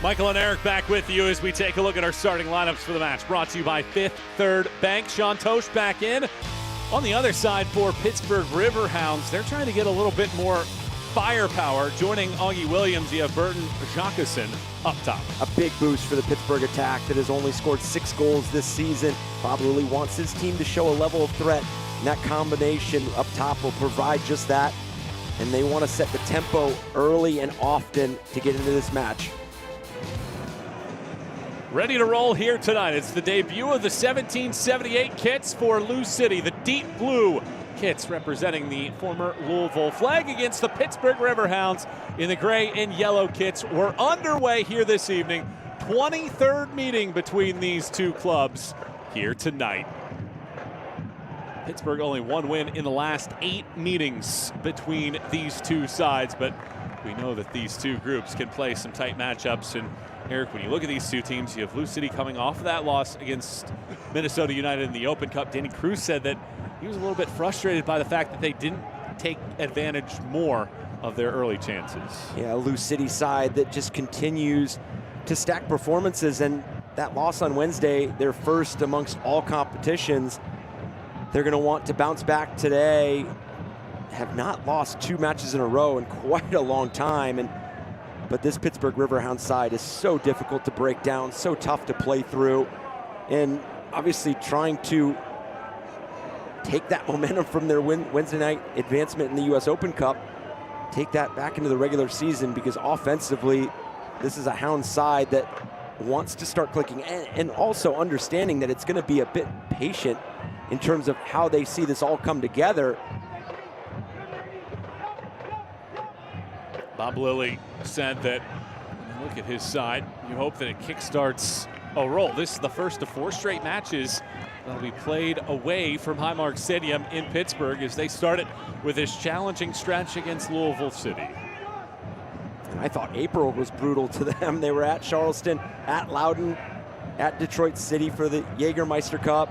Michael and Eric back with you as we take a look at our starting lineups for the match. Brought to you by Fifth Third Bank. Sean Tosh back in. On the other side for Pittsburgh Riverhounds, they're trying to get a little bit more firepower. Joining Augie Williams, you have Burton Jacqueson up top. A big boost for the Pittsburgh attack that has only scored 6 goals this season. Bob Lilly wants his team to show a level of threat, and that combination up top will provide just that. And they want to set the tempo early and often to get into this match. Ready to roll here tonight. It's the debut of the 1778 kits for Lou City. The deep blue kits representing the former Louisville flag against the Pittsburgh Riverhounds in the gray and yellow kits. We're underway here this evening. 23rd meeting between these two clubs here tonight. Pittsburgh only one win in the last 8 meetings between these two sides, but we know that these two groups can play some tight matchups. And Eric, when you look at these two teams, you have Lou City coming off of that loss against Minnesota United in the Open Cup. Danny Cruz said that he was a little bit frustrated by the fact that they didn't take advantage more of their early chances. Yeah, Lou City side that just continues to stack performances, and that loss on Wednesday, their first amongst all competitions. They're going to want to bounce back today. Have not lost 2 matches in a row in quite a long time, but this Pittsburgh Riverhounds side is so difficult to break down, so tough to play through, and obviously trying to take that momentum from their Wednesday night advancement in the U.S. Open Cup, take that back into the regular season, because offensively, this is a Hounds side that wants to start clicking, and also understanding that it's going to be a bit patient in terms of how they see this all come together. Bob Lilly said that, look at his side, you hope that it kickstarts a roll. This is the first of 4 straight matches that will be played away from Highmark Stadium in Pittsburgh as they started with this challenging stretch against Louisville City. I thought April was brutal to them. They were at Charleston, at Loudoun, at Detroit City for the Jägermeister Cup.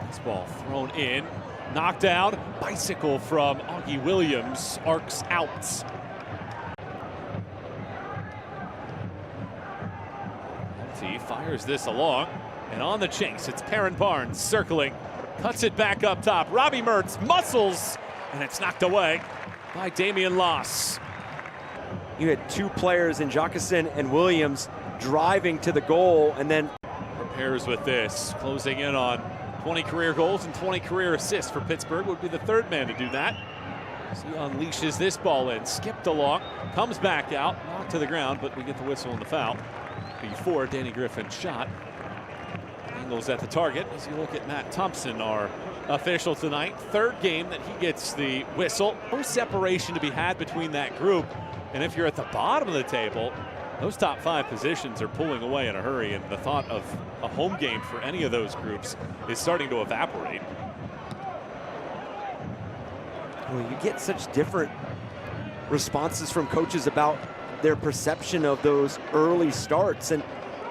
This ball thrown in. Knocked down, bicycle from Augie Williams, arcs out. He fires this along, and on the chase, it's Perrin Barnes circling, cuts it back up top. Robbie Mertz muscles, and it's knocked away by Damian Loss. You had 2 players in Jacqueson and Williams driving to the goal, and then prepares with this, closing in on 20 career goals and 20 career assists for Pittsburgh. Would be the 3rd man to do that. As he unleashes this ball in, skipped along, comes back out, knocked to the ground, but we get the whistle and the foul before Danny Griffin's shot. Angles at the target as you look at Matt Thompson, our official tonight. 3rd game that he gets the whistle. No separation to be had between that group. And if you're at the bottom of the table, those top 5 positions are pulling away in a hurry, and the thought of a home game for any of those groups is starting to evaporate. Well, you get such different responses from coaches about their perception of those early starts. And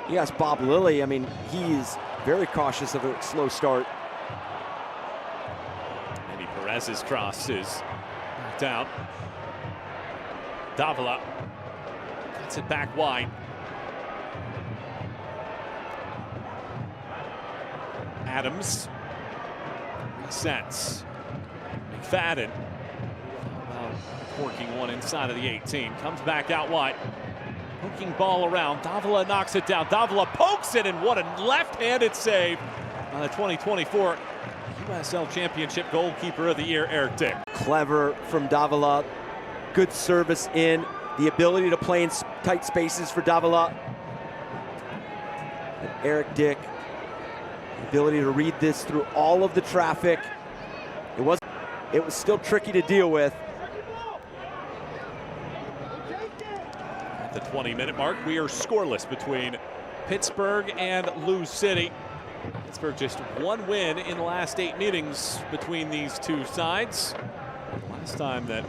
you ask Bob Lilly, I mean, he's very cautious of a slow start. Maybe Perez's cross is knocked out. Davila cuts it back wide. Adams resets. McFadden corking one inside of the 18. Comes back out wide. Hooking ball around. Davila knocks it down. Davila pokes it, and what a left-handed save on the 2024 USL Championship Goalkeeper of the Year, Eric Dick. Clever from Davila. Good service in. The ability to play in tight spaces for Davila. And Eric Dick, the ability to read this through all of the traffic. It was still tricky to deal with. At the 20-minute mark, we are scoreless between Pittsburgh and Lou City. Pittsburgh just 1 win in the last 8 meetings between these two sides. Last time that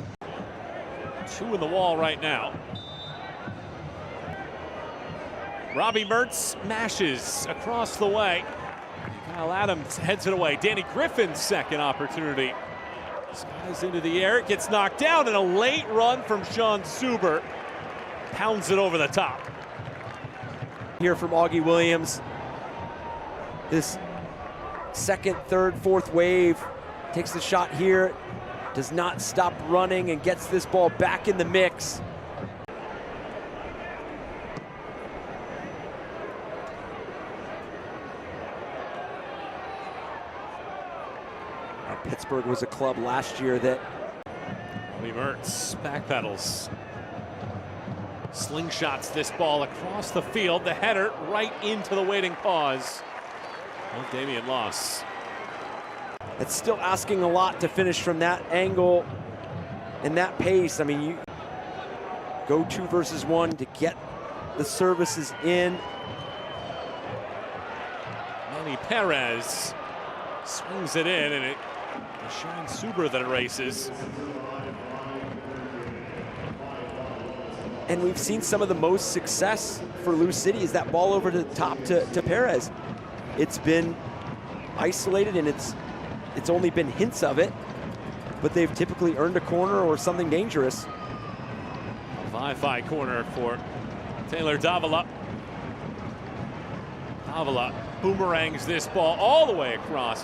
2 in the wall right now. Robbie Mertz mashes across the way. Kyle Adams heads it away. Danny Griffin's second opportunity. Skies into the air, it gets knocked down, and a late run from Sean Suber. pounds it over the top. Here from Augie Williams. This second, third, fourth wave takes the shot here, does not stop running and gets this ball back in the mix. Pittsburgh was a club last year that Lee Mertz backpedals. Slingshots this ball across the field. The header right into the waiting pause of Damian Loss. it's still asking a lot to finish from that angle and that pace. I mean, you go 2 versus 1 to get the services in. Manny Perez swings it in, and it is Shane Suber that erases. And we've seen some of the most success for Lou City is that ball over the top to Perez. It's been isolated, and it's only been hints of it, but they've typically earned a corner or something dangerous. 5-5 corner for Taylor Davila. Davila boomerangs this ball all the way across,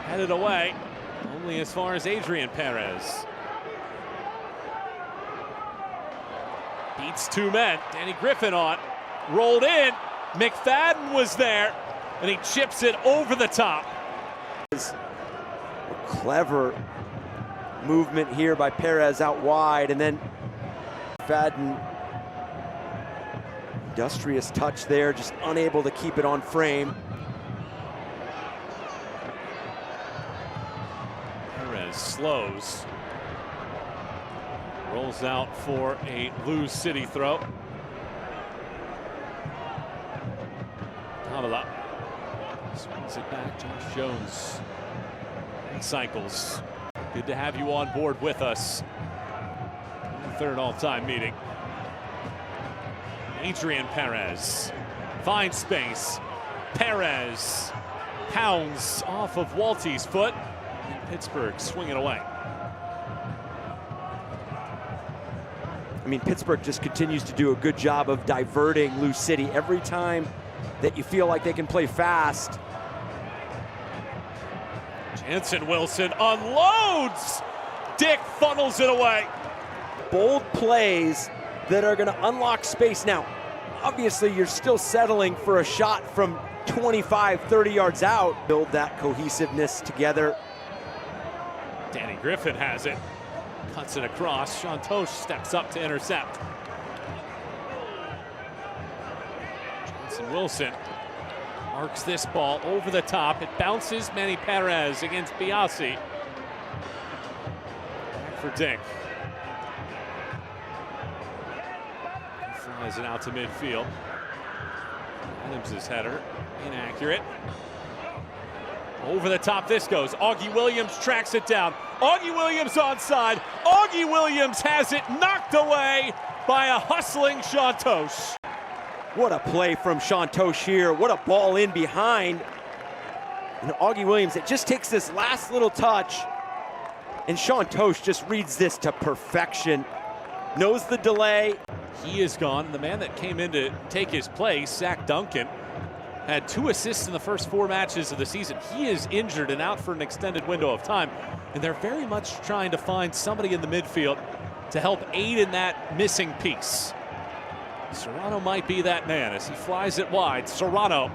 headed away only as far as Adrian Perez. Beats 2 men. Danny Griffin on, rolled in. McFadden was there, and he chips it over the top. A clever movement here by Perez out wide, and then McFadden, industrious touch there, just unable to keep it on frame. Perez slows. Rolls out for a Lou City throw. Davila swings it back. Josh Jones cycles. Good to have you on board with us. Third all-time meeting. Adrian Perez finds space. Perez pounds off of Walty's foot. And Pittsburgh swinging away. I mean, Pittsburgh just continues to do a good job of diverting Lou City every time that you feel like they can play fast. Jansen Wilson unloads. Dick funnels it away. Bold plays that are going to unlock space. Now, obviously, you're still settling for a shot from 25, 30 yards out. Build that cohesiveness together. Danny Griffin has it. Cuts it across. Chantoche steps up to intercept. Jansen Wilson marks this ball over the top. It bounces Manny Perez against Biasi. Back for Dick. Flies it out to midfield. Adams' header, inaccurate. Over the top this goes. Augie Williams tracks it down. Augie Williams onside. Augie Williams has it knocked away by a hustling Chantoche. What a play from Chantoche here. What a ball in behind. And Augie Williams, it just takes this last little touch. And Chantoche just reads this to perfection. Knows the delay. He is gone. The man that came in to take his place, Zach Duncan, had 2 assists in the first 4 matches of the season. He is injured and out for an extended window of time. And they're very much trying to find somebody in the midfield to help aid in that missing piece. Serrano might be that man as he flies it wide. Serrano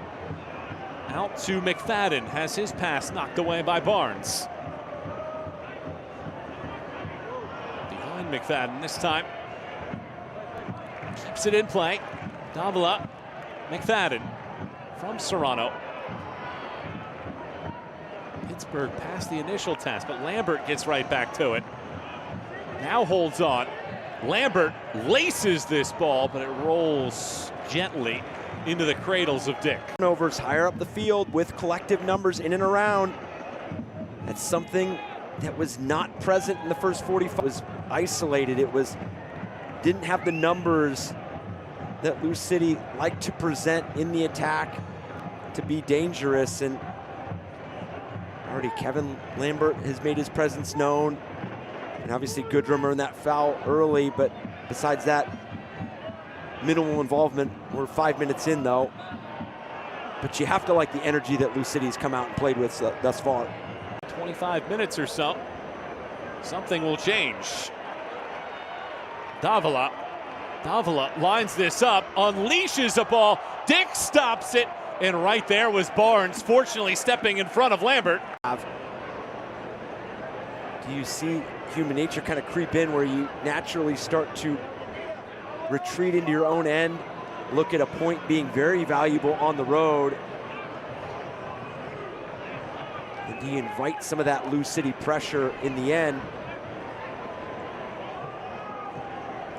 out to McFadden, has his pass knocked away by Barnes. Behind McFadden this time. Keeps it in play. Davila, McFadden from Serrano. Pittsburgh passed the initial test, but Lambert gets right back to it. Now holds on. Lambert laces this ball, but it rolls gently into the cradles of Dick. Turnovers higher up the field with collective numbers in and around. That's something that was not present in the first 45. It was isolated. It didn't have the numbers that Lou City liked to present in the attack to be dangerous. And already Kevin Lambert has made his presence known. And obviously Goodrum earned that foul early, but besides that, minimal involvement. We're 5 minutes in though. But you have to like the energy that Lou City's come out and played with thus far. 25 minutes or so. Something will change. Davila lines this up, unleashes a ball. Dick stops it, and right there was Barnes, fortunately stepping in front of Lambert. Do you see human nature kind of creep in where you naturally start to retreat into your own end, look at a point being very valuable on the road, and do you invite some of that Lou City pressure in the end?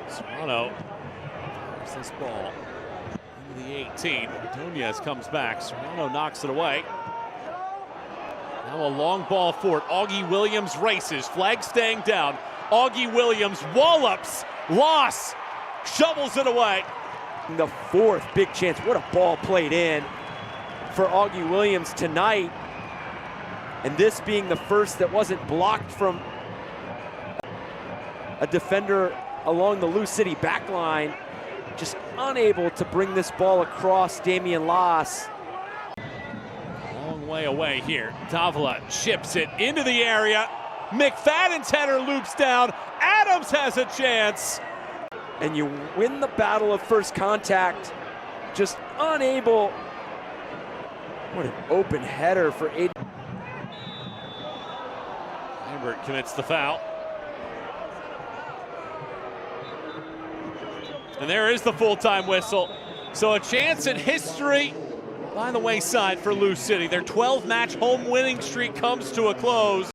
Serrano fires this ball into the 18. Ordonez comes back. Serrano knocks it away. Now a long ball for it. Augie Williams races. Flag staying down. Augie Williams wallops. Loss. Shovels it away. The fourth big chance. What a ball played in for Augie Williams tonight. And this being the first that wasn't blocked from a defender along the Lou City back line, just unable to bring this ball across Damian Loss. Long way away here. Davila chips it into the area. McFadden's header loops down. Adams has a chance. And you win the battle of first contact, just unable. What an open header for Aiden. Lambert commits the foul. And there is the full-time whistle. So a chance at history by the wayside for Lou City. Their 12-match home winning streak comes to a close.